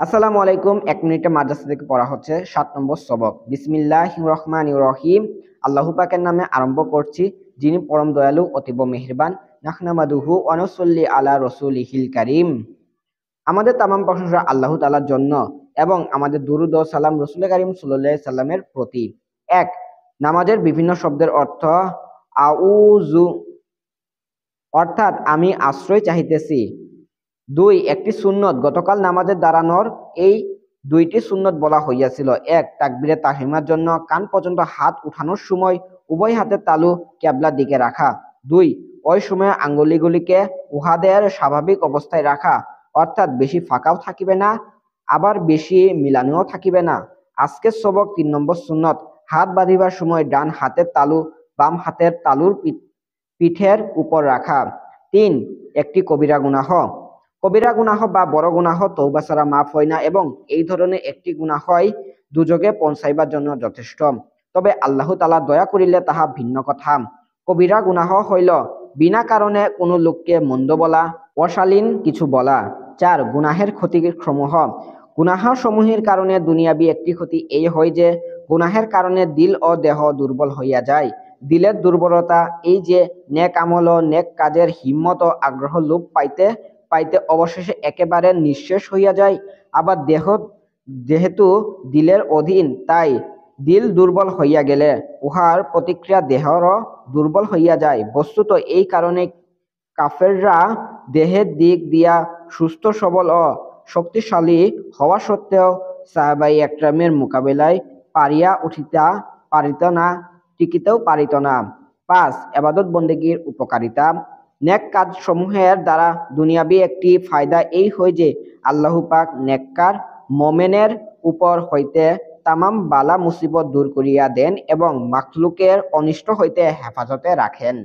আসসালামু আলাইকুম। 1 মিনিটে মাদ্রাসা থেকে পড়া হচ্ছে 7 নম্বর সবক। বিসমিল্লাহির রহমানির রহিম। আল্লাহ পাকের নামে আরম্ভ করছি, যিনি পরম দয়ালু অতীব মেহেরবান। নাহমাদুহু ওয়া নুসাল্লি আলা রাসূলিহিল কারীম। আমাদের তামাম প্রশংসা আল্লাহ তাআলার জন্য এবং আমাদের দুরূদ ও সালাম রাসূল কারীম সাল্লাল্লাহু আলাইহি সাল্লামের প্রতি। 1. নামাজের বিভিন্ন শব্দের অর্থ। আউযু অর্থাৎ আমি আশ্রয় চাহিতেছি। 2. একটি সুন্নত, গতকাল নামাজে দাঁড়ানোর এই 2টি সুন্নত বলা হইয়াছিল। 1. তাকবীরে তাহরিমার জন্য কান পর্যন্ত হাত উঠানোর সময় উভয় হাতের তালু কিবলার দিকে রাখা। 2. ওই সময় আঙ্গুলিগুলিকে উহাদের স্বাভাবিক অবস্থায় রাখা, অর্থাৎ বেশি ফাঁকাও থাকিবে না, আবার বেশি মিলানোও থাকিবে না। আজকের সবক 3 নম্বর সুন্নত, হাত বাঁধিবার সময় ডান হাতের তালু বাম হাতের তালুর পিঠের উপর রাখা। 3. একটি কবিরা গুনাহ। কবিরা গুনাহ বা বড় গুনাহ তওবা ছাড়া মাফ হয় না এবং এই ধরনের একটি গুনাহই দুজকে পৌঁছাইবার জন্য যথেষ্ট। তবে আল্লাহ তাআলা দয়া করিলে তাহা ভিন্ন কথা। কবিরা গুনাহ হইল বিনা কারণে কোনো লোককে মন্দ বলা, অশালীন কিছু বলা। 4. গুনাহের ক্ষতিসমূহ। গুনাহ সমূহের কারণে দুনিয়াবি একটি ক্ষতি এই হয় যে গুনাহের কারণে দিল ও দেহ দুর্বল হইয়া যায়। দিলের দুর্বলতা এই যে নেক আমল ও নেক কাজের হিম্মত ও আগ্রহ লোপ পাইতে পাইতে অবশেষে একেবারে নিঃশেষ হইয়া যায়। আবার দেহ যেহেতু দিলের অধীন, তাই দিল দুর্বল হইয়া গেলে উহার প্রতিক্রিয়া দেহরও দুর্বল হইয়া যায়। বস্তুত এই কারণে কাফেররা দেহের দিক দিয়া সুস্থ সবল ও শক্তিশালী হওয়া সত্ত্বেও সাহাবায়ে একরামের মোকাবিলায় পারিয়া উঠিতে পারিত না, টিকিতেও পারিত না। 5. ইবাদত বন্দেগীর উপকারিতা। নেক কাজ সমূহের দ্বারা দুনিয়াবি একটি ফায়দা এই হয় যে আল্লাহ পাক নেককার মোমেনের উপর হইতে তামাম বালা মুসিবত দূর করিয়া দেন এবং মাখলুকের অনিষ্ট হইতে হেফাজতে রাখেন।